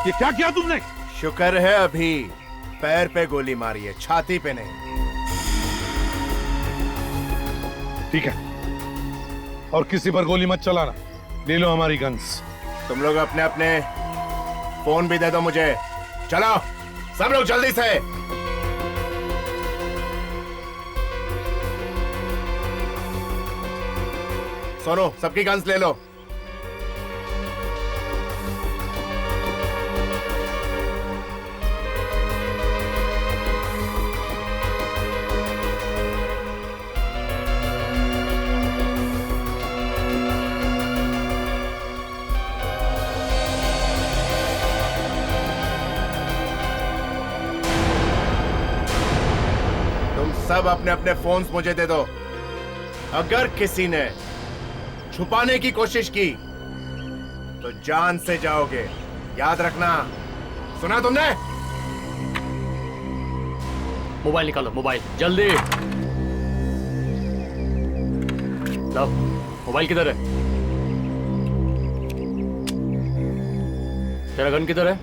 ये क्या किया तुमने? शुक्र है अभी पैर पे गोली मारी है, छाती पे नहीं। ठीक है, और किसी पर गोली मत चलाना। ले लो हमारी गन्स। तुम लोग अपने अपने फोन भी दे दो मुझे। चलो सब लोग जल्दी से। सोनू, सबकी गन्स ले लो। सब अपने अपने फोन्स मुझे दे दो। अगर किसी ने छुपाने की कोशिश की तो जान से जाओगे, याद रखना। सुना तुमने? मोबाइल निकालो, मोबाइल जल्दी। लो, मोबाइल किधर है? तेरा गन किधर है?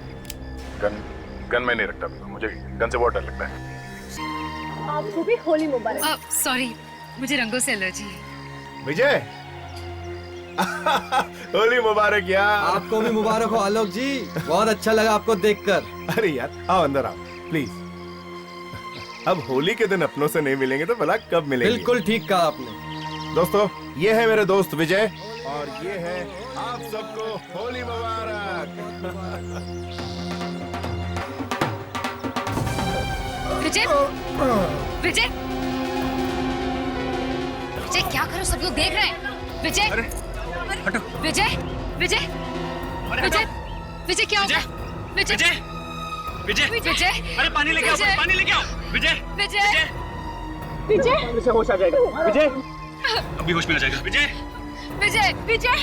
गन मैं नहीं रखता, मुझे गन से बहुत डर लगता है। आपको भी होली मुबारक। सॉरी, मुझे रंगों से एलर्जी है। विजय होली मुबारक यार। आपको भी मुबारक हो आलोक जी, बहुत अच्छा लगा आपको देखकर। अरे यार आओ अंदर आओ प्लीज। अब होली के दिन अपनों से नहीं मिलेंगे तो भला कब मिलेंगे? बिल्कुल ठीक कहा आपने। दोस्तों, ये है मेरे दोस्त विजय और ये है आप सबको होली मुबारक। विजय, विजय, विजय क्या करो, सब लोग देख रहे हैं। विजय, हटो। विजय, विजय, विजय, विजय क्या होगा? विजय, विजय, विजय, अरे पानी लेके आओ, पानी लेके आओ। विजय, विजय, विजय, से होश आ जाएगा। विजय, अभी होश में आ जाएगा। विजय, विजय, विजय।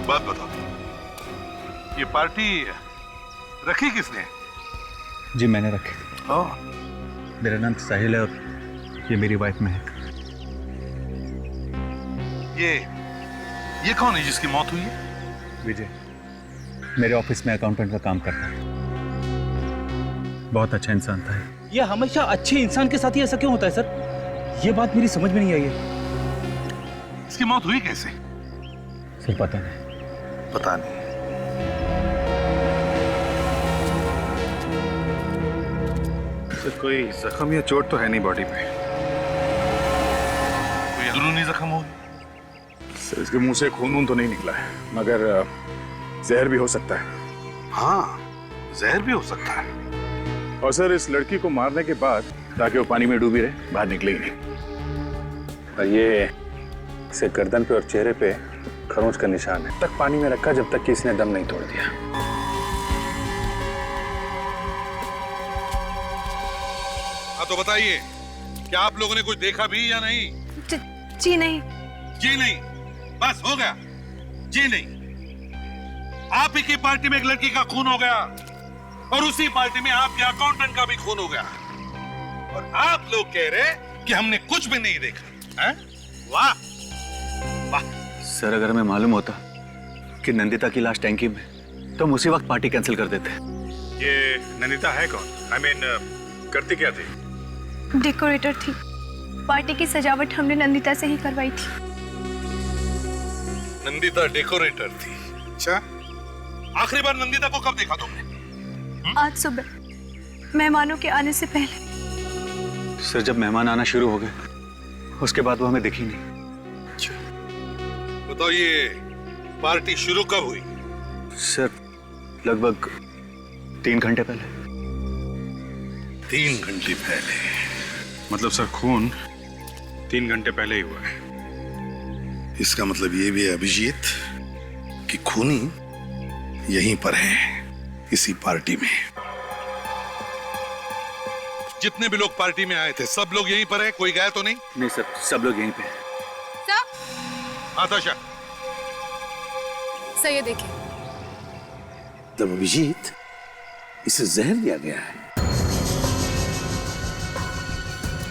बात बताओ, ये पार्टी रखी किसने? जी मैंने रखी। मेरा नाम साहिल है और ये मेरी वाइफ महक। ये कौन है जिसकी मौत हुई है? विजय मेरे ऑफिस में अकाउंटेंट का काम करता है, बहुत अच्छा इंसान था। ये हमेशा अच्छे इंसान के साथ ही ऐसा क्यों होता है सर? ये बात मेरी समझ में नहीं आई है। इसकी मौत हुई कैसे? सर पता नहीं। पता नहीं। सर कोई जख्म या चोट तो है नहीं बॉडी पे? कोई अंदरूनी जख्म हो? सर इसके मुंह से खून तो नहीं निकला है, मगर जहर भी हो सकता है। हाँ, जहर भी हो सकता है। और सर इस लड़की को मारने के बाद ताकि वो पानी में डूबी रहे, बाहर निकलेगी नहीं। और ये इसे गर्दन पे और चेहरे पे खरोंच का निशान है। तक पानी में रखा जब तक कि इसने दम नहीं तोड़ दिया। हाँ तो बताइए, क्या आप लोगों ने कुछ देखा भी या नहीं? जी नहीं। जी नहीं, बस हो गया। जी नहीं। आप ही की पार्टी में एक लड़की का खून हो गया और उसी पार्टी में आपके अकाउंटेंट का भी खून हो गया, और आप लोग कह रहे कि हमने कुछ भी नहीं देखा है? वाह वाह। सर अगर हमें मालूम होता कि नंदिता की लाश टैंकी में, तो हम उसी वक्त पार्टी कैंसिल कर देते। ये नंदिता है कौन? I mean, करती क्या थी? डेकोरेटर थी। पार्टी की सजावट हमने नंदिता से ही करवाई थी। नंदिता डेकोरेटर थी? अच्छा, आखिरी बार नंदिता को कब देखा तुमने? आज सुबह मेहमानों के आने से पहले। सर जब मेहमान आना शुरू हो गए उसके बाद वो हमें दिखी नहीं। बताओ, ये पार्टी शुरू कब हुई? सर लगभग 3 घंटे पहले। 3 घंटे पहले? मतलब सर खून 3 घंटे पहले ही हुआ है। इसका मतलब ये भी है अभिजीत कि खूनी यहीं पर है, इसी पार्टी में। जितने भी लोग पार्टी में आए थे सब लोग यहीं पर हैं, कोई गया तो नहीं? नहीं सर, सब लोग यहीं पे हैं। सर आताशा, सर ये देखिए। तब अभिजीत, इसे जहर दिया गया है।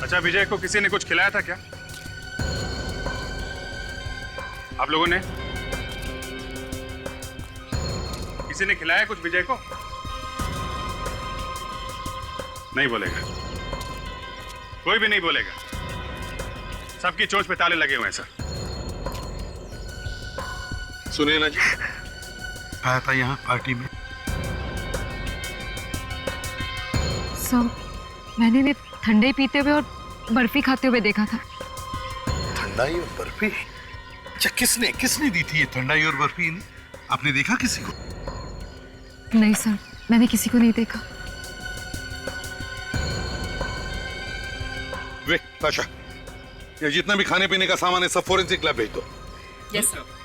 अच्छा, विजय को किसी ने कुछ खिलाया था क्या? आप लोगों ने किसी ने खिलाया कुछ विजय को? नहीं बोलेगा, कोई भी नहीं बोलेगा। सबकी चोंच पे ताले लगे हुए हैं सर। सुनिए ना जी, आया था यहाँ पार्टी में। सर मैंने इन्हें ठंडे पीते हुए और बर्फी खाते हुए देखा था। ठंडाई और बर्फी? अच्छा, किसने किसने दी थी ये ठंडाई और बर्फी इन्हें? आपने देखा किसी को? नहीं सर, मैंने किसी को नहीं देखा। वे ताशा, ये जितना भी खाने पीने का सामान है सब फोरेंसिक लैब भेज दो। Yes sir.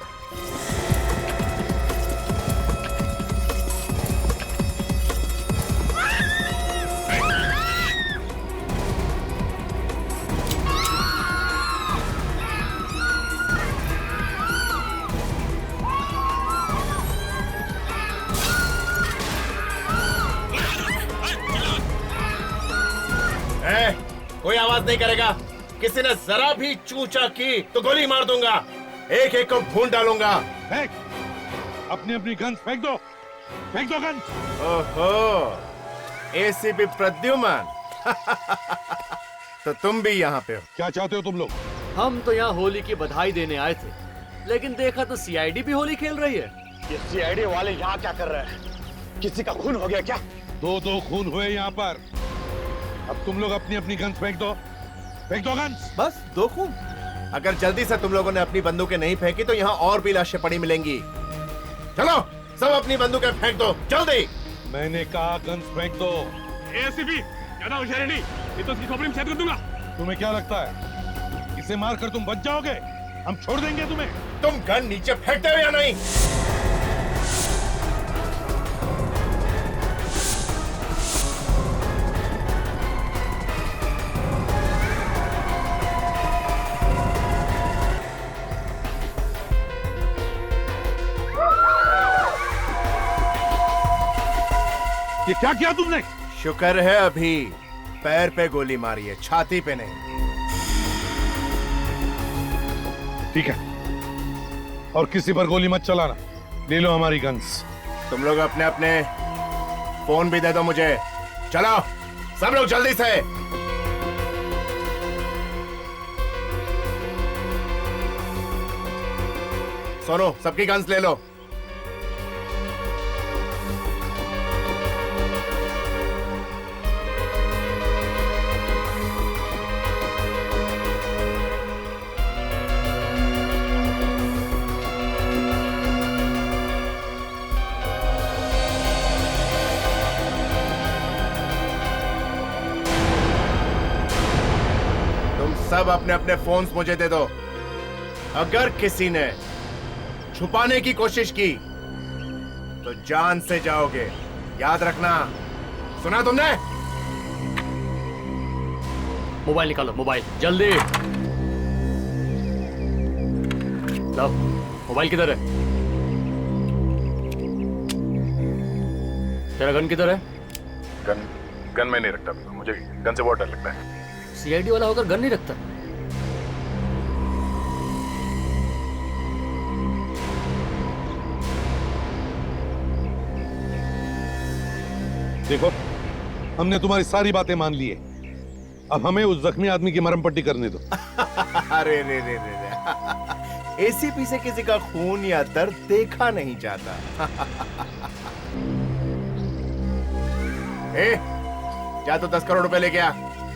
कोई आवाज नहीं करेगा। किसी ने जरा भी चूचा की तो गोली मार दूंगा। एक एक को भून डालूंगा। फेंक, अपनी अपनी गन्स फेंक दो, फेंक दो गन्स। ओहो, एसीपी प्रद्युमन। तो तुम भी यहाँ पे हो? क्या चाहते हो तुम लोग? हम तो यहाँ होली की बधाई देने आए थे, लेकिन देखा तो सीआईडी भी होली खेल रही है। ये सीआईडी वाले यहाँ क्या कर रहे हैं? किसी का खून हो गया क्या? दो खून हुए यहाँ पर। अब तुम लोग अपनी अपनी गन्स फेंक दो, फेंक दो गन्स। बस 2 खून? अगर जल्दी से तुम लोगों ने अपनी बंदूकें नहीं फेंकी तो यहाँ और भी लाशें पड़ी मिलेंगी। चलो सब अपनी बंदूकें फेंक दो, जल्दी। मैंने कहा गन्स फेंक दो। एसीपी, ज्यादा होशियारी नहीं, ये तो इसकी खोपड़ी में छेद कर दूंगा। तुम्हें क्या लगता है इसे मारकर तुम बच जाओगे? हम छोड़ देंगे तुम्हें? तुम गन नीचे फेंकते हो या नहीं? ये क्या किया तुमने? शुक्र है अभी पैर पे गोली मारी है, छाती पे नहीं। ठीक है, और किसी पर गोली मत चलाना। ले लो हमारी गन्स। तुम लोग अपने अपने फोन भी दे दो मुझे। चलो सब लोग जल्दी से। सोनू, सबकी गन्स ले लो। सब अपने अपने फोन्स मुझे दे दो। अगर किसी ने छुपाने की कोशिश की तो जान से जाओगे, याद रखना। सुना तुमने? मोबाइल निकालो, मोबाइल जल्दी। लो, मोबाइल किधर है? तेरा गन किधर है? गन मैं नहीं रखता, मुझे गन से बहुत डर लगता है। सीआईडी वाला होकर गन नहीं रखता? देखो, हमने तुम्हारी सारी बातें मान ली है। अब हमें उस जख्मी आदमी की मरहम पट्टी करने दो। अरे रे रे रे रे। एसीपी से किसी का खून या दर्द देखा नहीं जाता। ए, जा तो 10 करोड़ रुपए लेके आ।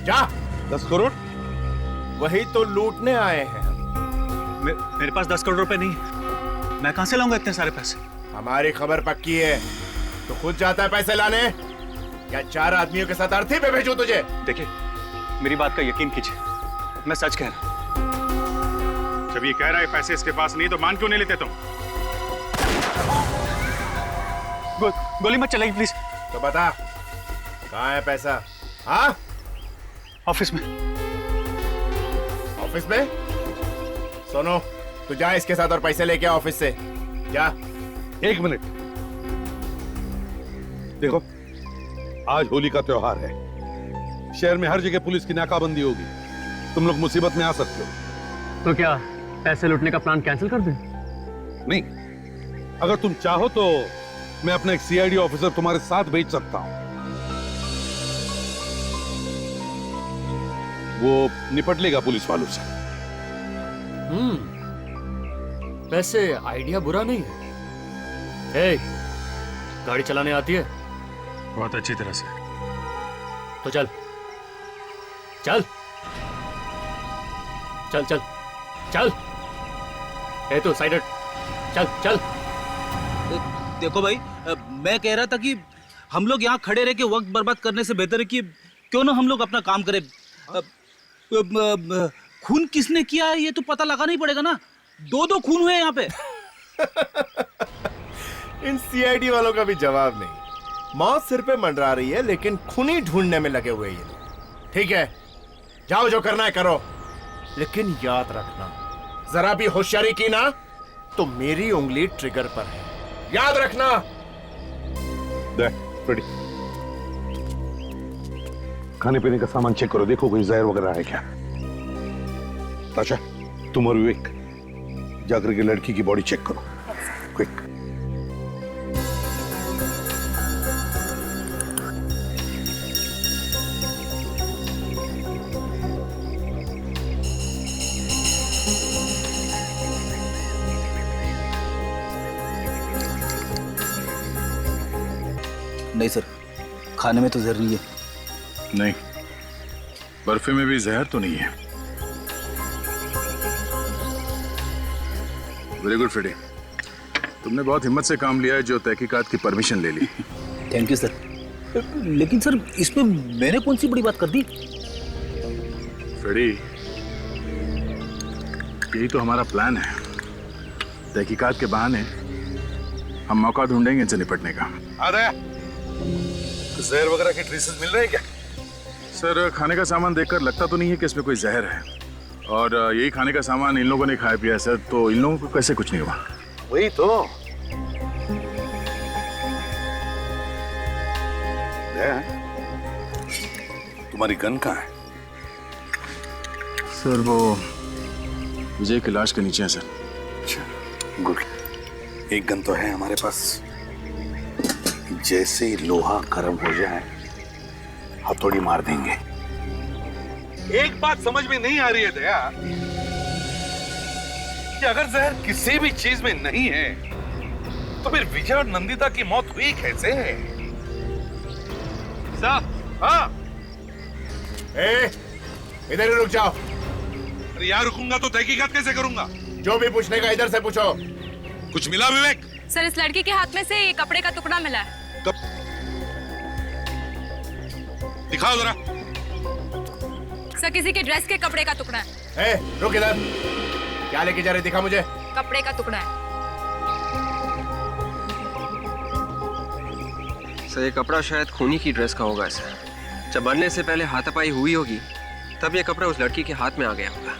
जा। 10 करोड़? वही तो लूटने आए हैं हम। मेरे पास 10 करोड़ रुपए नहीं है। मैं कहां से लाऊंगा इतने सारे पैसे? हमारी खबर पक्की है तो खुद जाता है पैसे लाने, या 4 आदमियों के साथ अर्थी पे भेजूं तुझे? देखिए, मेरी बात का यकीन कीजिए, मैं सच कह रहा हूं। जब ये कह रहा है पैसे इसके पास नहीं तो मान क्यों नहीं लेते तुम? गोली मत चलाइए प्लीज। तो बता, कहाँ है पैसा? हाँ, ऑफिस में। ऑफिस में? सोनो, तू जा इसके साथ और पैसे लेके आ ऑफिस से। जा। एक मिनट, देखो आज होली का त्योहार है, शहर में हर जगह पुलिस की नाकाबंदी होगी, तुम लोग मुसीबत में आ सकते हो। तो क्या पैसे लूटने का प्लान कैंसिल कर दें? नहीं, अगर तुम चाहो तो मैं अपना एक सीआईडी ऑफिसर तुम्हारे साथ भेज सकता हूं, वो निपट लेगा पुलिस वालों से। वैसे आइडिया बुरा नहीं है। ए, गाड़ी चलाने आती है? बहुत अच्छी तरह से। तो चल चल चल चल चल। ए तो साइड हट, चल चल। देखो भाई, मैं कह रहा था कि हम लोग यहाँ खड़े रह के वक्त बर्बाद करने से बेहतर है कि क्यों ना हम लोग अपना काम करें। खून किसने किया है ये तो पता लगाना ही पड़ेगा ना। 2 खून हुए यहाँ पे। इन सीआईडी वालों का भी जवाब नहीं। मौत सिर पे मंडरा रही है लेकिन खूनी ढूंढने में लगे हुए ये लोग। ठीक है, जाओ जो करना है करो, लेकिन याद रखना जरा भी होशियारी की ना तो मेरी उंगली ट्रिगर पर है, याद रखना। रेडी, खाने पीने का सामान चेक करो, देखो कोई जहर वगैरह है क्या। ताशा, तुम और विवेक जाकर के लड़की की बॉडी चेक करो, क्विक। नहीं सर, खाने में तो जहर नहीं है। नहीं, बर्फी में भी जहर तो नहीं है। वेरी गुड फ्रेडी, तुमने बहुत हिम्मत से काम लिया है जो तहकीकात की परमिशन ले ली। Thank you sir. लेकिन सर इसमें मैंने कौन सी बड़ी बात कर दी? फ्रेडी, यही तो हमारा प्लान है। तहकीकात के बहाने हम मौका ढूंढेंगे इनसे निपटने का। अरे जहर वगैरह के ट्रेसेस मिल रहे हैं क्या? सर, खाने का सामान देखकर लगता तो नहीं है कि इसमें कोई जहर है, और यही खाने का सामान इन लोगों ने खाया पिया सर, तो इन लोगों को कैसे कुछ नहीं हुआ। वही तो। तुम्हारी गन कहाँ है? सर वो विजय की लाश के नीचे है सर। गुड, एक गन तो है हमारे पास। जैसे ही लोहा गर्म हो जाए हथौड़ी मार देंगे। एक बात समझ में नहीं आ रही है दया, कि अगर जहर किसी भी चीज में नहीं है तो फिर विजय और नंदिता की मौत हुई कैसे? साहब, हाँ, इधर ही रुक जाओ। अरे यार रुकूंगा तो तहकीकात कैसे करूंगा? जो भी पूछने का इधर से पूछो। कुछ मिला विवेक? सर, इस लड़की के हाथ में से ये कपड़े का टुकड़ा मिला है। कब? दिखाओ जरा। सर, किसी के ड्रेस के कपड़े का टुकड़ा है। रुक इधर, क्या लेके जा रहे? दिखा मुझे। कपड़े का टुकड़ा है। सर, ये कपड़ा शायद खूनी की ड्रेस का होगा सर। जब मरने से पहले हाथापाई हुई होगी तब ये कपड़ा उस लड़की के हाथ में आ गया होगा।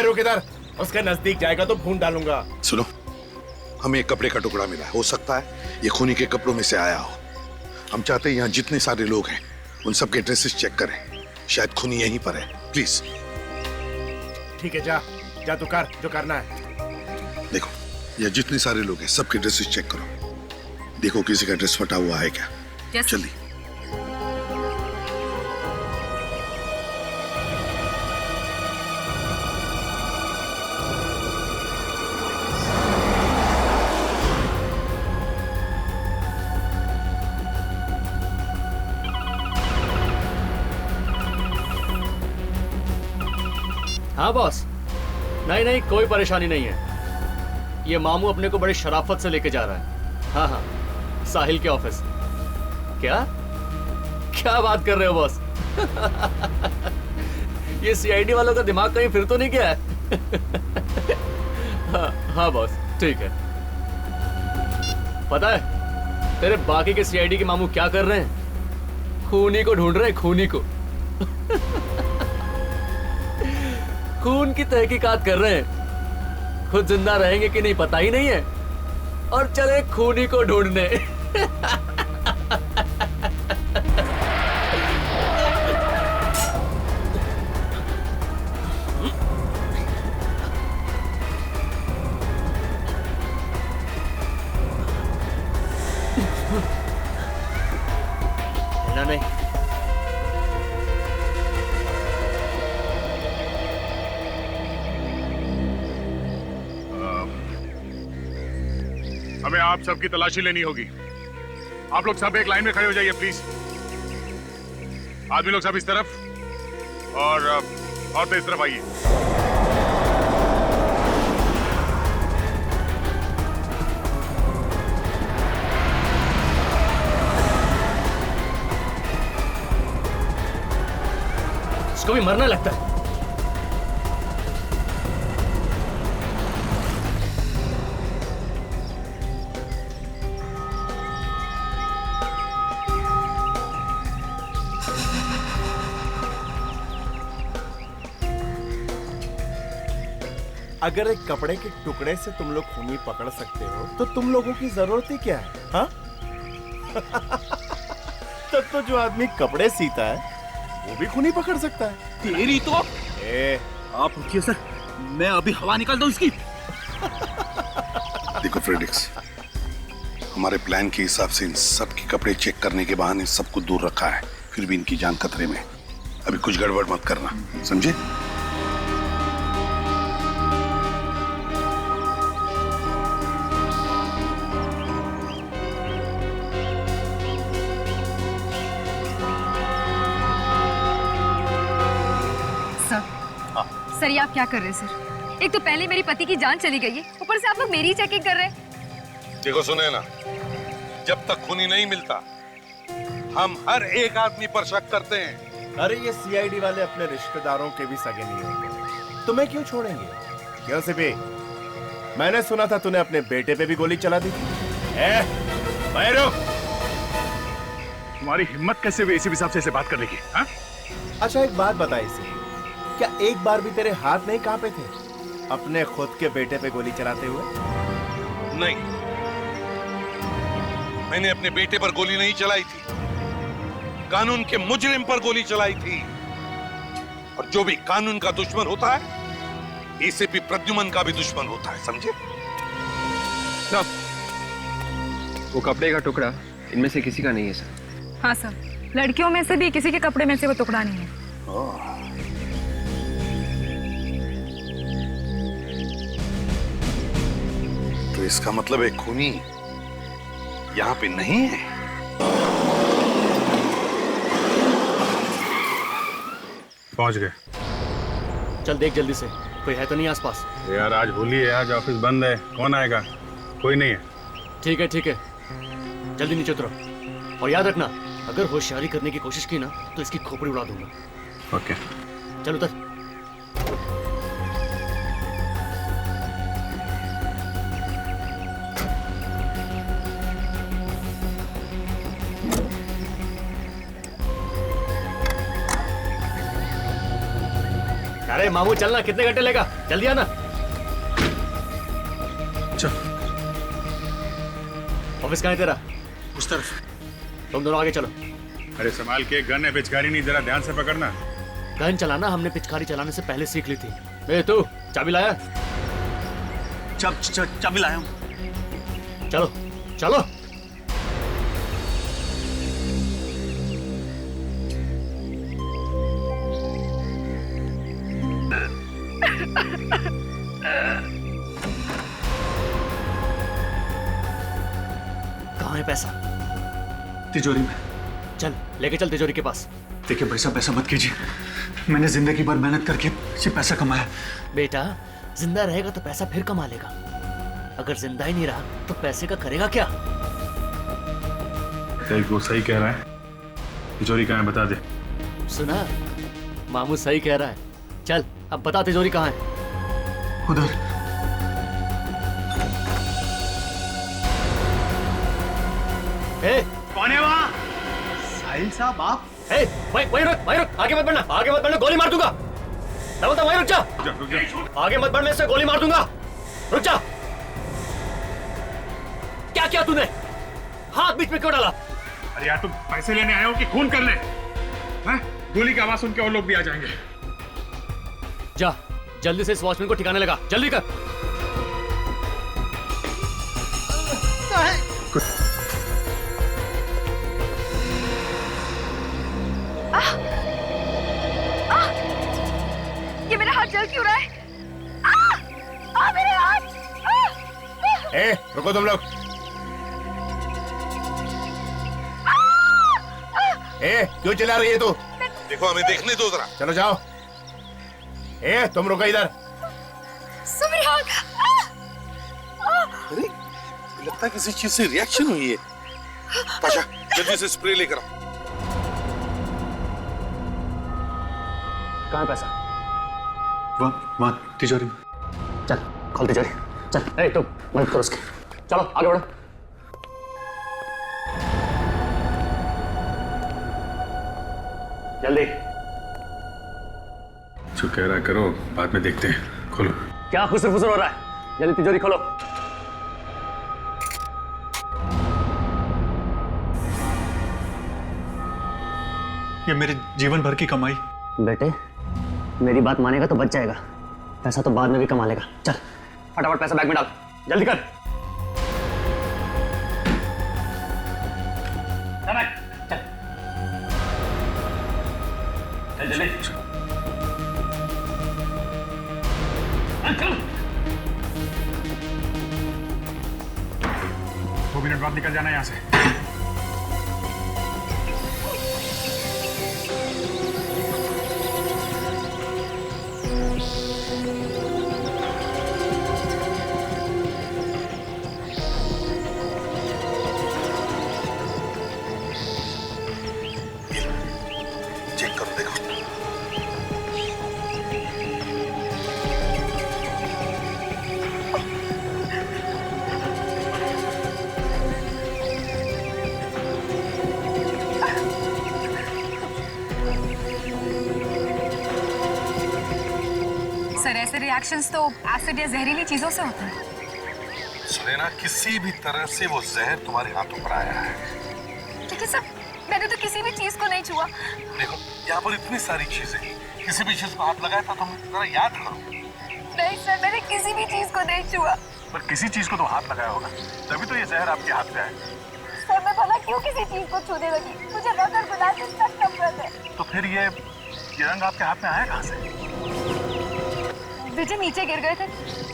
रुक इधर, उसके नजदीक जाएगा तो भून डालूंगा। सुनो, हमें एक कपड़े का टुकड़ा मिला है, हो सकता है ये खूनी के कपड़ों में से आया हो। हम चाहते हैं यहाँ जितने सारे लोग हैं उन सबके ड्रेसेस चेक करें, शायद खूनी यहीं पर है। प्लीज। ठीक है, जा जा तू कर जो करना है। देखो, ये जितने सारे लोग हैं सबके ड्रेसेस चेक करो, देखो किसी का ड्रेस फटा हुआ है क्या। जल्दी। हाँ बॉस, नहीं नहीं कोई परेशानी नहीं है। ये मामू अपने को बड़ी शराफत से लेके जा रहा है। हाँ हाँ, साहिल के ऑफिस। क्या क्या बात कर रहे हो बॉस? ये सीआईडी वालों का दिमाग कहीं फिर तो नहीं गया है? हाँ बॉस, ठीक है। पता है तेरे बाकी के सीआईडी के मामू क्या कर रहे हैं? खूनी को ढूंढ रहे, खूनी को। खून की तहकीकात कर रहे हैं। खुद जिंदा रहेंगे कि नहीं पता ही नहीं है, और चले खूनी को ढूंढने। हिलना नहीं। हमें आप सबकी तलाशी लेनी होगी। आप लोग सब एक लाइन में खड़े हो जाइए प्लीज। आदमी लोग सब इस तरफ और औरतें इस तरफ आइए। इसको भी मरना लगता है। अगर एक कपड़े के टुकड़े से तुम लोग खूनी पकड़ सकते हो तो तुम लोगों की जरूरत ही क्या है? हाँ? तब तो जो आदमी कपड़े सीता है वो भी खूनी पकड़ सकता है। तेरी तो आप रुकिए सर, मैं अभी हवा निकाल दूं इसकी। देखो फ्रेडिक्स, हमारे प्लान के हिसाब से इन सब के कपड़े चेक करने के बहाने सबको दूर रखा है, फिर भी इनकी जान खतरे में। अभी कुछ गड़बड़ मत करना, समझे? सर ये आप क्या कर रहे हैं सर? एक तो पहले मेरी पति की जान चली गई है, ऊपर से आप लोग मेरी चेकिंग कर रहे हैं। देखो सुने ना, जब तक खूनी नहीं मिलता हम हर एक आदमी पर शक करते हैं। अरे ये सीआईडी वाले अपने रिश्तेदारों के भी सगे नहीं होंगे, तुम्हें क्यों छोड़ेंगे? क्यों सिपी? मैंने सुना था तूने अपने बेटे पे भी गोली चला दी थी। तुम्हारी हिम्मत कैसे हुई एसीपी साहब से ऐसे बात करने की? हाँ? अच्छा एक बात बता इसे, क्या एक बार भी तेरे हाथ नहीं कांपे थे अपने खुद के बेटे पे गोली चलाते हुए? नहीं, मैंने अपने बेटे पर गोली नहीं चलाई थी, कानून के मुजरिम पर गोली चलाई थी। और जो भी कानून का दुश्मन होता है, एसीपी प्रद्युमन का भी दुश्मन होता है, समझे? वो कपड़े का टुकड़ा इनमें से किसी का नहीं है सर। हाँ सर, लड़कियों में से भी किसी के कपड़े में से वो टुकड़ा नहीं है। तो इसका मतलब एक खूनी यहाँ पे नहीं है। पहुंच गए। चल देख जल्दी से, कोई है तो नहीं आसपास? यार आज होली है, आज ऑफिस बंद है, कौन आएगा? कोई नहीं है। ठीक है ठीक है, जल्दी नीचे उतरो। और याद रखना, अगर होशियारी करने की कोशिश की ना तो इसकी खोपड़ी उड़ा दूंगा। ओके चल उतर। अरे मामू चलना, कितने घंटे लेगा? जल्दी आना। चल। ऑफिस कहाँ है तेरा? उस तरफ। तुम दोनों आगे चलो। अरे संभाल के, गन है, पिचकारी नहीं, जरा ध्यान से पकड़ना। गन चलाना हमने पिचकारी चलाने से पहले सीख ली थी। ए तू चाबी लाया? चाबी लाया हूं। चलो चलो। कहाँ है पैसा? तिजोरी में। चल लेके चल तिजोरी के पास। देखिए भाई साहब, ऐसा मत कीजिए, मैंने जिंदगी भर मेहनत करके ये पैसा कमाया। बेटा जिंदा रहेगा तो पैसा फिर कमा लेगा, अगर जिंदा ही नहीं रहा तो पैसे का करेगा क्या? वो सही कह रहा है, तिजोरी कहाँ है बता दे। सुना, मामू सही कह रहा है। चल अब बता तिजोरी कहाँ है? उधर। ए, कौन है वहाँ? साहिल साहब आप वहीं रुक, आगे मत बढ़ना, गोली मार दूंगा। मैं बोलता वहीं रुक जा। आगे मत बढ़, मैं इससे गोली मार दूंगा। रुक जा। क्या किया तूने? हाथ बीच में क्यों डाला? अरे यार तुम पैसे लेने आए हो कि खून करने? हैं? गोली की आवाज सुन के और लोग भी आ जाएंगे। जा जल्दी से इस वॉचमैन को ठिकाने लगा, जल्दी कर। ये मेरा हाथ जल क्यों रहा है? मेरे हाथ! ए, रुको तुम लोग। क्यों चिल्ला रही है तू? देखो हमें देखने दो जरा। चलो जाओ। तुम रुको इधर। मेरे हाथ! अरे लगता है किसी चीज से रिएक्शन हुई है। ताशा जल्दी से स्प्रे लेकर आओ। कहाँ है पैसा? वहाँ तिजोरी में। चल खोल तिजोरी, चल। तुम मदद करो उसके। चलो आगे बढ़ो। जल्दी। जो कह रहा करो, बाद में देखते हैं। खोलो। क्या खुसर फुसर हो रहा है? जल्दी तिजोरी खोलो। ये मेरे जीवन भर की कमाई। बेटे मेरी बात मानेगा तो बच जाएगा, पैसा तो बाद में भी कमा लेगा। चल फटाफट पैसा बैग में डाल, जल्दी कर। चल जल्दी। 2 मिनट बाद निकल जाना यहाँ से। चेक करो, देखो। सर ऐसे रिएक्शंस तो एसिड या जहरीली चीजों से होते हैं। सुनैना, किसी भी तरह से वो जहर तुम्हारे हाथों पर आया है। लेकिन सर मैंने तो किसी भी चीज को नहीं छुआ। देखो यहाँ पर इतनी सारी चीजें, किसी भी चीज को हाथ लगाया था तुम जरा याद करो। नहीं सर मैंने किसी भी चीज को नहीं छुआ। पर किसी चीज को तो हाथ लगाया होगा, तभी तो ये जहर आपके हाथ में आया। सर मैं भला क्यों किसी चीज को छूने लगी? मुझे रंग और गुलाब से सख्त नफरत है। तो फिर ये रंग आपके हाथ में आया कहाँ से? विजय नीचे गिर गए थे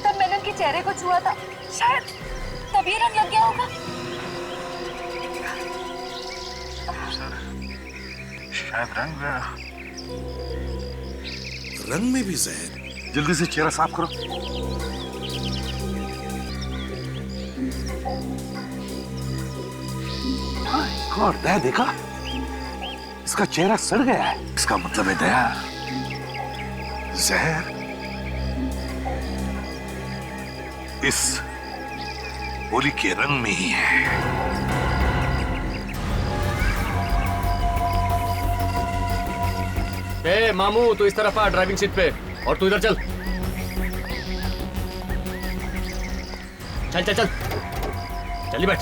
तब मैंने उनके चेहरे को छुआ था, शायद तभी रंग लग गया होगा। शायद रंग में भी जहर। जल्दी से चेहरा साफ करो। गॉड, दया देखा? इसका चेहरा सड़ गया है। इसका मतलब है दया जहर इस होली के रंग में ही है। ए मामू तू इस तरफ आ ड्राइविंग सीट पे, और तू इधर चल। चल चल चल जल्दी बैठ।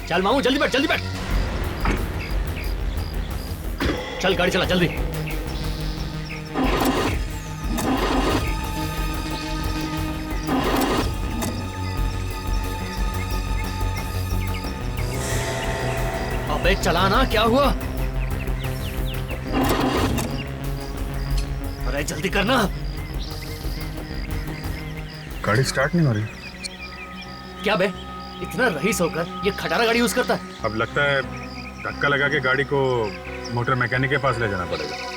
चल मामू जल्दी बैठ, जल्दी बैठ। चल गाड़ी चला जल्दी। अबे चला ना, क्या हुआ? अरे जल्दी करना। गाड़ी स्टार्ट नहीं हो रही। क्या बे, इतना रईस होकर ये खटारा गाड़ी यूज करता है? अब लगता है धक्का लगा के गाड़ी को मोटर मैकेनिक के पास ले जाना पड़ेगा।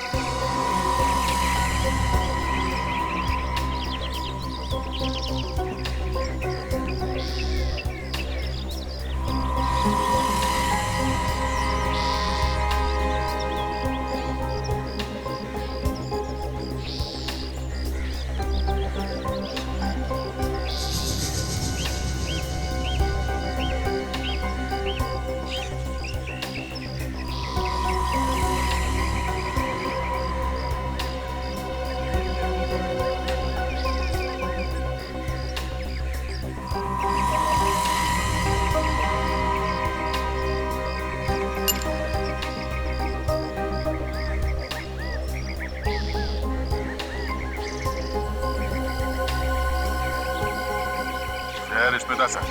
जहर स्मिता सर,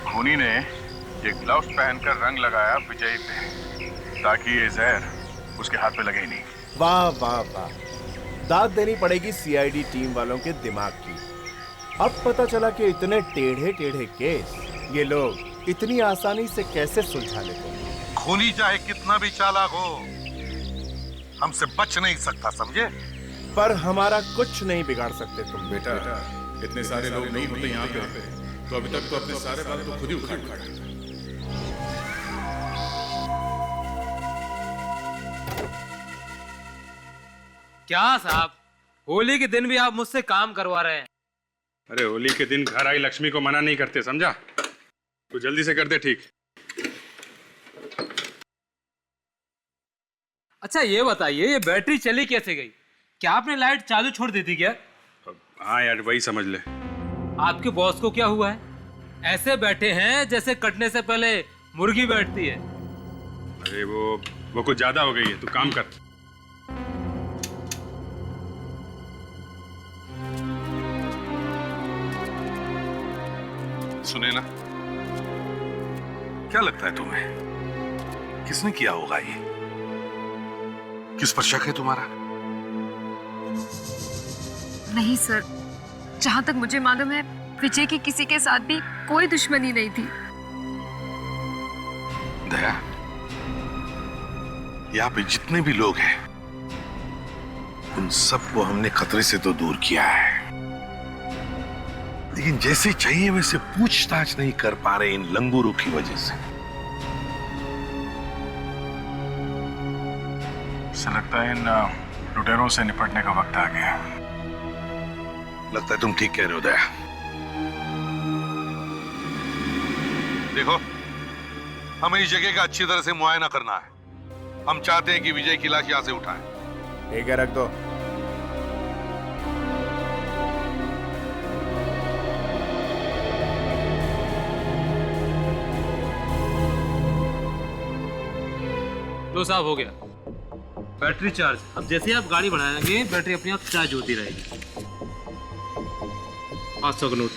खूनी ने ये ग्लव्स पहनकर रंग लगाया विजय पे, ताकि ये जहर उसके हाथ पे लगे ही नहीं। वाह वाह वाह, दाद देनी पड़ेगी सीआईडी टीम वालों के दिमाग की। अब पता चला कि इतने टेढ़े टेढ़े केस ये लोग इतनी आसानी से कैसे सुलझा लेते हैं। खूनी चाहे कितना भी चालाक हो, हमसे बच नहीं सकता, समझे? पर हमारा कुछ नहीं बिगाड़ सकते तुम। बेटा, इतने सारे लोग नहीं होते यहाँ पे, तो अभी तक तो अपने सारे बाल तो खुद ही उखाड़ उखाड़। क्या साहब, होली के दिन भी आप मुझसे काम करवा रहे हैं? अरे होली के दिन घर आई लक्ष्मी को मना नहीं करते, समझा? तो जल्दी से कर दे ठीक। अच्छा ये बताइए, ये बैटरी चली कैसे गई? क्या आपने लाइट चालू छोड़ दी थी क्या? हाँ यार, वही समझ ले। आपके बॉस को क्या हुआ है? ऐसे बैठे हैं जैसे कटने से पहले मुर्गी बैठती है। अरे वो कुछ ज्यादा हो गई है, तू काम कर। सुने ना, क्या लगता है तुम्हें किसने किया होगा ये? किस पर शक है तुम्हारा? नहीं सर, जहां तक मुझे मालूम है विजय की किसी के साथ भी कोई दुश्मनी नहीं थी। दया, यहाँ पे जितने भी लोग हैं उन सबको हमने खतरे से तो दूर किया है, लेकिन जैसे चाहिए वैसे पूछताछ नहीं कर पा रहे इन लंगूरों की वजह से। ऐसा लगता है इन लुटेरों से निपटने का वक्त आ गया। लगता है तुम ठीक कह रहे हो दया। देखो, हमें इस जगह का अच्छी तरह से मुआयना करना है। हम चाहते हैं कि विजय की लाश यहां से उठाएं। ठीक है, रख दो। लो साहब, हो गया। Battery charge. अब जैसे ही आप गाड़ी बढ़ाएंगे बैटरी अपने आप चार्ज होती रहेगी। 500 का नोट।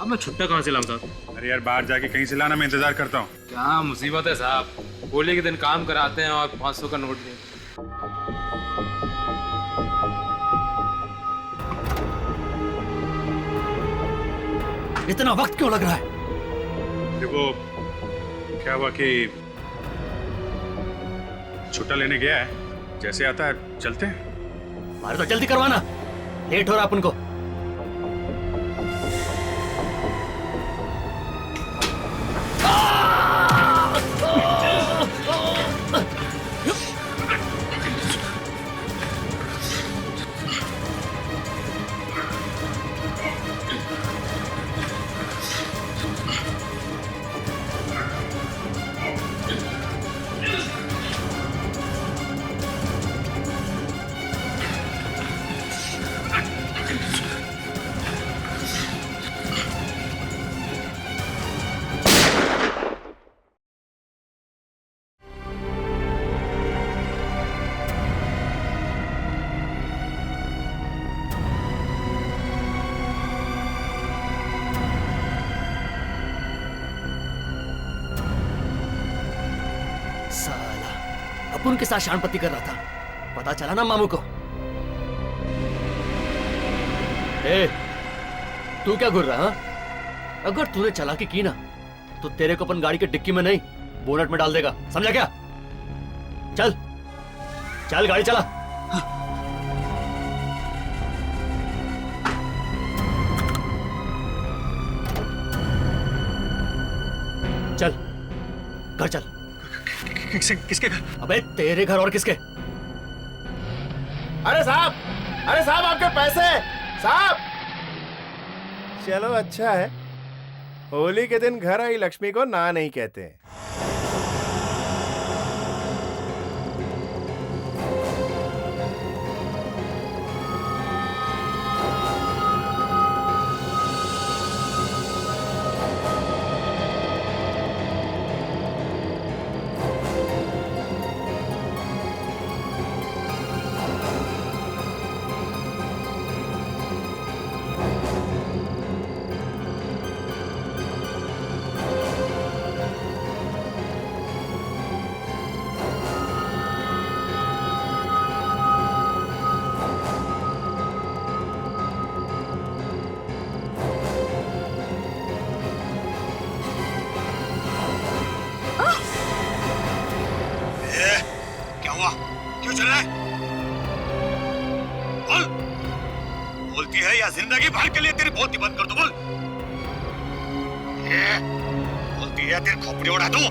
अब मैं छुट्टा कहाँ से लाऊं साहब? अरे यार, बाहर जाके कहीं से लाना, मैं इंतजार करता हूँ। क्या मुसीबत है साहब, होली के दिन काम कराते हैं और 500 का नोट नहीं। इतना वक्त क्यों लग रहा है? देखो, क्या हुआ कि छुट्टा लेने गया है, जैसे आता है चलते हैं। मारे तो जल्दी करवाना, लेट हो रहा अपन को। अपन के साथ शानपत्ती कर रहा था, पता चला ना मामू को। ए, तू क्या घूर रहा है? अगर तूने चालाकी की ना तो तेरे को अपन गाड़ी के डिक्की में नहीं बोनट में डाल देगा, समझा क्या? चल चल गाड़ी चला। चल घर चल। किसके घर? अबे तेरे घर और किसके? अरे साहब, अरे साहब, आपके पैसे साहब। चलो अच्छा है, होली के दिन घर आई लक्ष्मी को ना नहीं कहते। जिंदगी भर के लिए तेरी बोलती बंद कर दो, बोल। ये बोलती है तेरी खोपड़ी उड़ा दूं।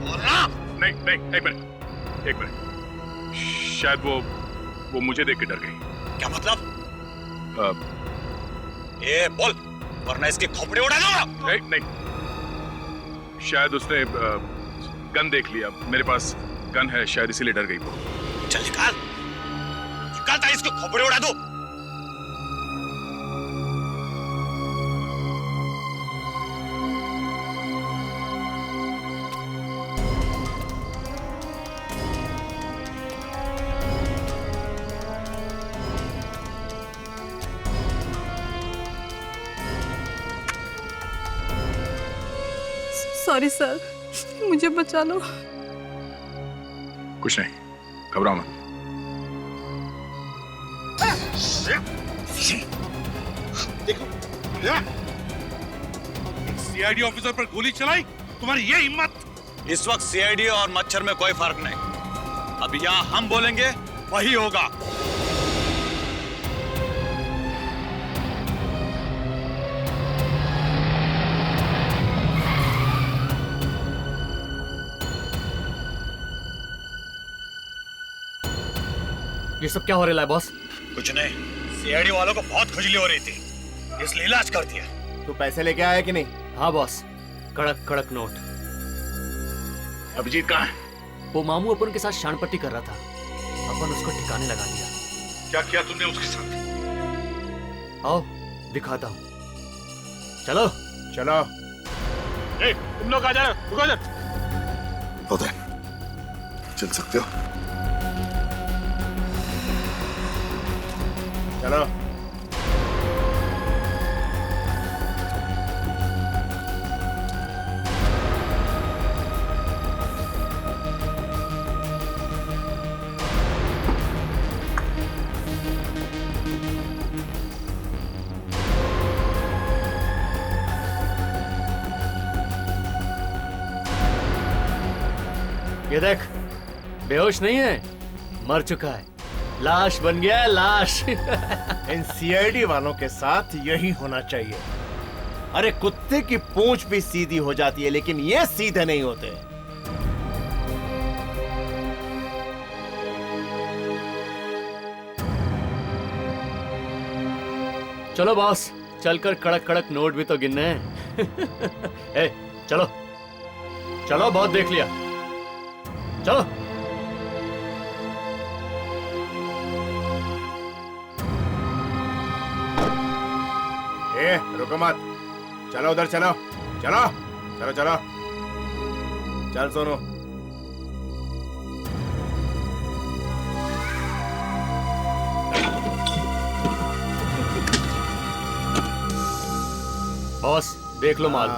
बोलना। नहीं नहीं, एक मिनट। शायद वो मुझे देख के डर गई। क्या मतलब? ये बोल, वरना इसकी खोपड़ी उड़ा दूंगा। नहीं, शायद उसने गन देख लिया। मेरे पास गन है, शायद इसीलिए डर गई वो। चल निकाल था, इसकी खोपड़ी उड़ा दो। सॉरी सर, मुझे बचा लो। कुछ नहीं, घबराओ मत। देखो, सीआईडी ऑफिसर पर गोली चलाई, तुम्हारी ये हिम्मत। इस वक्त सीआईडी और मच्छर में कोई फर्क नहीं। अब यहाँ हम बोलेंगे वही होगा। ये सब क्या हो रहा है बॉस? कुछ नहीं, सीआईडी वालों को बहुत खुजली हो रही थी, इसलिए इलाज कर दिया। तू पैसे लेके आया कि नहीं? हाँ बॉस, कड़क कड़क नोट। अभिजीत कहाँ है? वो मामू अपन के साथ शानपट्टी कर रहा था, अपन उसको ठिकाने लगा दिया। क्या किया तुमने उसके साथ? आओ दिखाता हूँ। चलो चलो। तुम लोग आ जाओ, रुको जरा। उदय, चल सकते हो? चलो। ये देख, बेहोश नहीं है, मर चुका है, लाश बन गया है, लाश। इन सीआईडी वालों के साथ यही होना चाहिए। अरे कुत्ते की पूंछ भी सीधी हो जाती है, लेकिन ये सीधे नहीं होते। चलो बॉस, चलकर कड़क कड़क नोट भी तो गिनने हैं। ए, चलो चलो, बहुत देख लिया, चलो। रुको मत, चलो उधर चलो, चलो चलो चलो, चल सोनू। बॉस देख लो माल।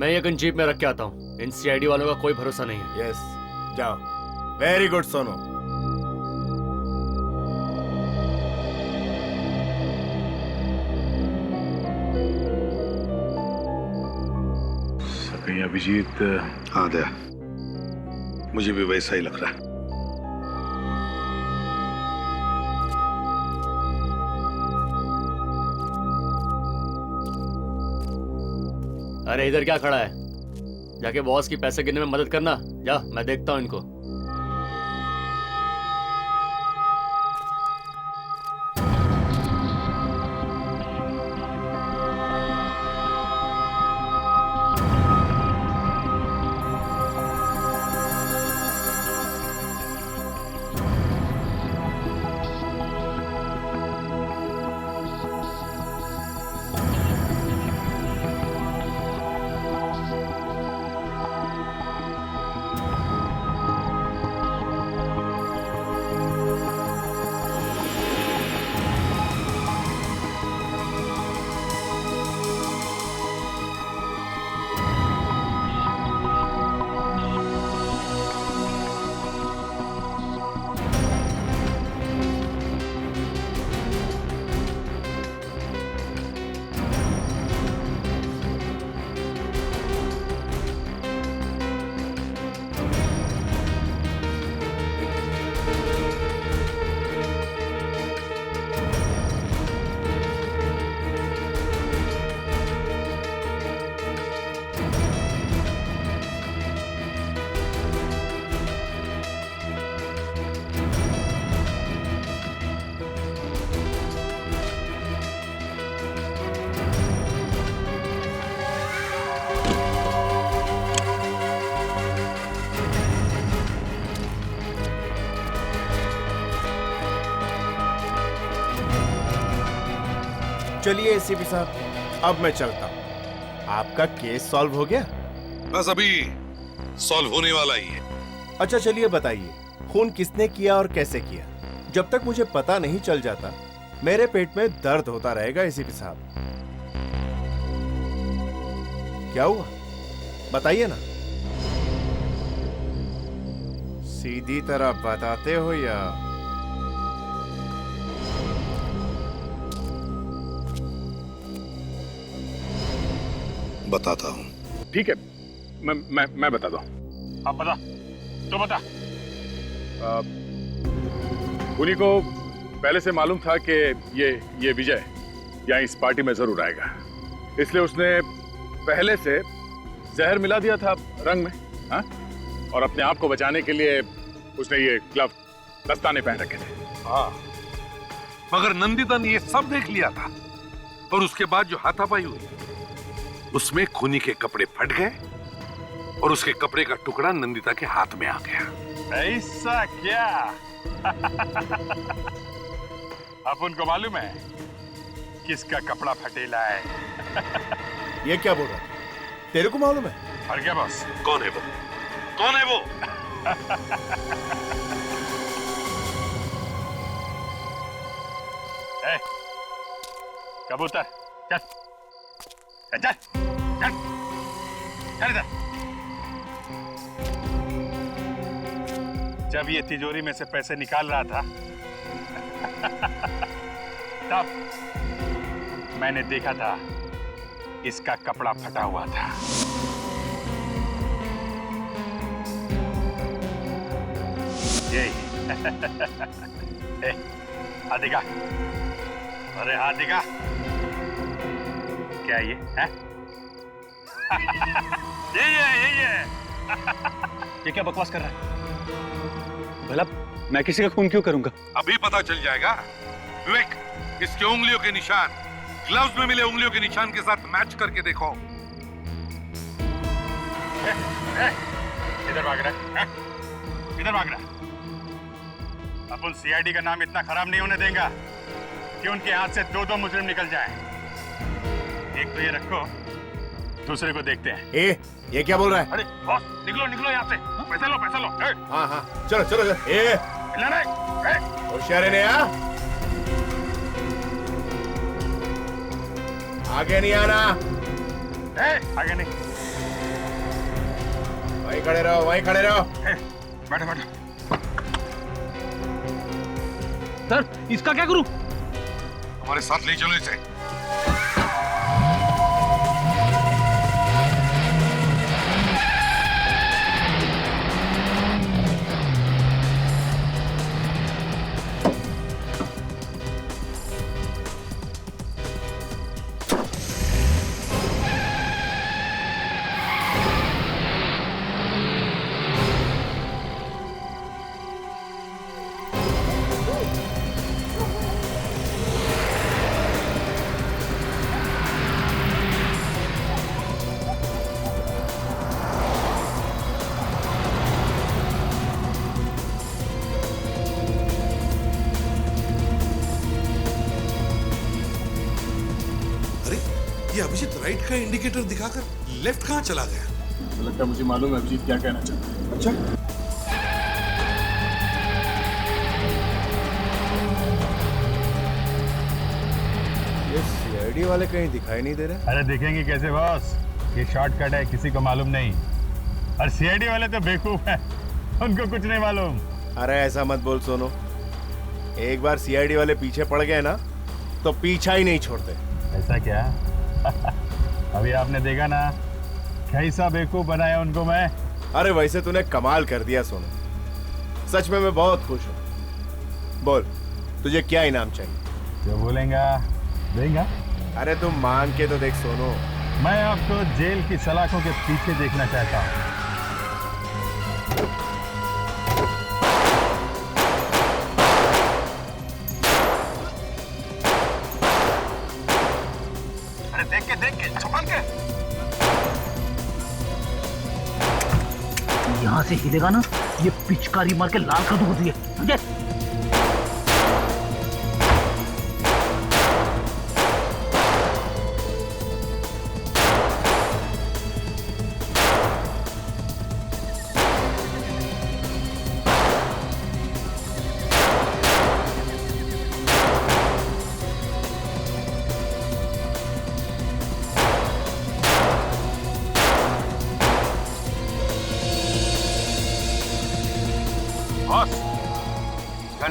मैं ये गन जीप में रख के आता हूँ। इन सीआईडी वालों का कोई भरोसा नहीं है। यस, जाओ। Very good Sonu. कहीं अभिजीत? हाँ दया, मुझे भी वैसा ही लग रहा है। अरे इधर क्या खड़ा है? जाके बॉस की पैसे गिनने में मदद करना। जा, मैं देखता हूँ इनको। चलिए एसीपी साहब, अब मैं चलता हूँ। आपका केस सॉल्व हो गया? बस अभी सॉल्व होने वाला ही है। अच्छा चलिए बताइए, खून किसने किया और कैसे किया? जब तक मुझे पता नहीं चल जाता मेरे पेट में दर्द होता रहेगा एसीपी साहब। क्या हुआ बताइए ना, सीधी तरह बताते हो या? बताता हूं। ठीक है, मैं बताता हूँ। अब बता, तो बता। खूनी को पहले से मालूम था कि ये विजय यहाँ इस पार्टी में जरूर आएगा, इसलिए उसने पहले से जहर मिला दिया था रंग में, हाँ? और अपने आप को बचाने के लिए उसने ये ग्लव दस्ताने पहन रखे थे। हाँ, मगर नंदिता ने ये सब देख लिया था, और उसके बाद जो हाथापाई हुई उसमें खूनी के कपड़े फट गए और उसके कपड़े का टुकड़ा नंदिता के हाथ में आ गया। ऐसा क्या? अब उनको मालूम है किसका कपड़ा फटेला है। ये क्या बोल रहा है? तेरे को मालूम है? और क्या बॉस? कौन है वो? कौन है वो? ए, कबूतर चल चल चल चल चल इधर। जब ये तिजोरी में से पैसे निकाल रहा था तब मैंने देखा था इसका कपड़ा फटा हुआ था। यही हाथ दिखा, अरे हाथ दिखा। क्या ये है? यही है। ये क्या बकवास कर रहा है? भला मैं किसी का खून क्यों करूंगा? अभी पता चल जाएगा। विवेक, इसके उंगलियों के निशान ग्लव्स में मिले उंगलियों के निशान के साथ मैच करके देखो। इधर भाग रहा है, इधर भाग रहा है। अपन सीआईडी का नाम इतना खराब नहीं होने देंगे कि उनके हाथ से दो मुजरिम निकल जाएं। एक तो ये रखो, दूसरे को देखते हैं। ये क्या बोल रहा है? अरे बॉस, निकलो यहाँ से। पैसा लो। हाँ, चलो। होशियार ने आगे नहीं आना। आगे नहीं। वहीं खड़े रहो। बैठो। सर, इसका क्या करूं? हमारे साथ ले चलो इसे। अभिजीत राइट का इंडिकेटर दिखाकर लेफ्ट कहां चला गया? लगता है मुझे मालूम है अभिजीत क्या कहना चाहता है। अच्छा, ये सीआईडी वाले कहीं दिखाई नहीं दे रहे। अरे दिखेंगे कैसे बॉस, ये शॉर्टकट है, किसी को मालूम नहीं। और सीआईडी वाले तो बेवकूफ हैं, उनको कुछ नहीं मालूम। अरे ऐसा मत बोल सोनू, एक बार सीआईडी वाले पीछे पड़ गए ना तो पीछा ही नहीं छोड़ते। ऐसा क्या? अभी आपने देखा ना कैसा बेवकूफ बनाया उनको मैं। अरे वैसे तूने कमाल कर दिया सोनू, सच में मैं बहुत खुश हूँ। बोल, तुझे क्या इनाम चाहिए? जो बोलेगा देगा। अरे तुम मांग के तो देख सोनू। मैं आपको जेल की सलाखों के पीछे देखना चाहता हूँ। देख के संभाल के। यहाँ से हिलेगा ना, ये पिचकारी मार के लाल कर दूंगा तुझे, समझे?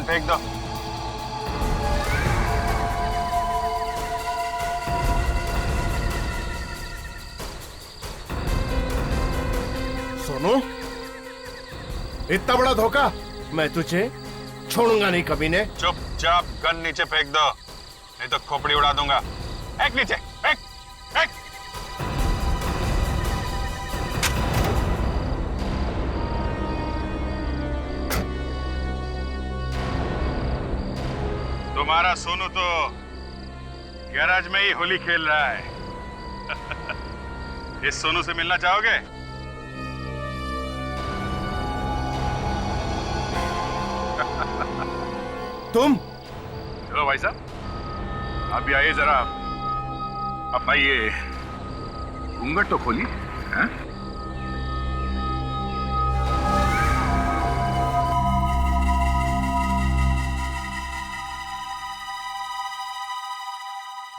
फेंक दो। सोनू, इतना बड़ा धोखा मैं तुझे छोड़ूंगा नहीं कभी ने। चुपचाप गन नीचे फेंक दो, नहीं तो खोपड़ी उड़ा दूंगा। फेंक नीचे, फेंक, फेंक। तुम्हारा सोनू तो गैराज में ही होली खेल रहा है। इस सोनू से मिलना चाहोगे? तुम? चलो भाई साहब, आप भी आइए जरा। अब आइए, घूंघट तो खोली। हैं?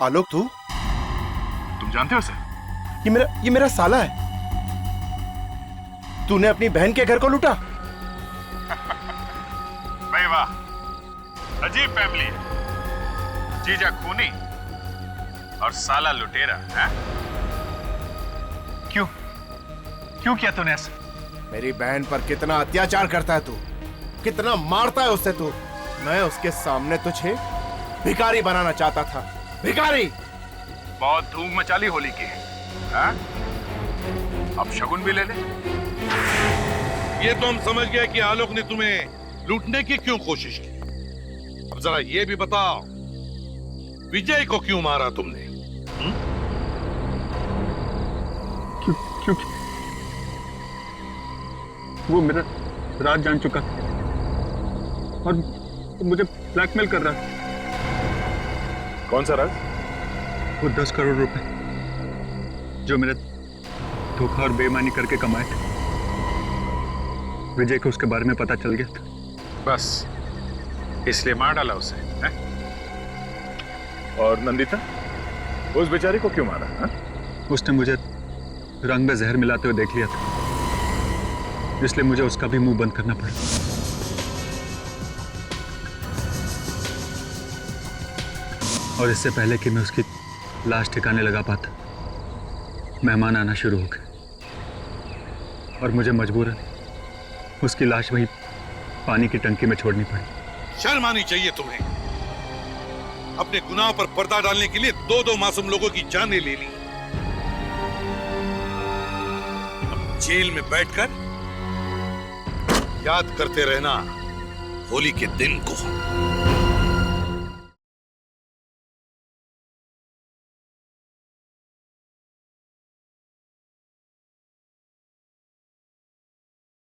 आलोक, तुम जानते हो उसे? ये मेरा साला है। तूने अपनी बहन के घर को लूटा? भाई वाह, अजीब फैमिली है। जीजा खूनी और साला लुटेरा। हैं? क्यों किया तूने ऐसा? मेरी बहन पर कितना अत्याचार करता है तू, कितना मारता है उससे तू। मैं उसके सामने तुझे भिखारी बनाना चाहता था, भिखारी। बहुत धूम मचाली होली की। हैं? अब शगुन भी ले ले। ये तो हम समझ गए कि आलोक ने तुम्हें लूटने की क्यों कोशिश की। अब जरा ये भी बताओ, विजय को क्यों मारा तुमने? क्योंकि वो मेरा राज जान चुका था और मुझे ब्लैकमेल कर रहा था। कौन सा राज? वो 10 करोड़ रुपए जो मेरे धोखा और बेईमानी करके कमाए थे। विजय को उसके बारे में पता चल गया था, बस इसलिए मार डाला उसे। हैं? और नंदिता, उस बेचारी को क्यों मारा? हैं? उसने मुझे रंग में जहर मिलाते हुए देख लिया था, इसलिए मुझे उसका भी मुंह बंद करना पड़ा। और इससे पहले कि मैं उसकी लाश ठिकाने लगा पाता, मेहमान आना शुरू हो गए और मुझे मजबूरन उसकी लाश वही पानी की टंकी में छोड़नी पड़ी। शर्म आनी चाहिए तुम्हें। अपने गुनाह पर पर्दा डालने के लिए 2-2 मासूम लोगों की जानें ले ली। अब जेल में बैठकर याद करते रहना होली के दिन को।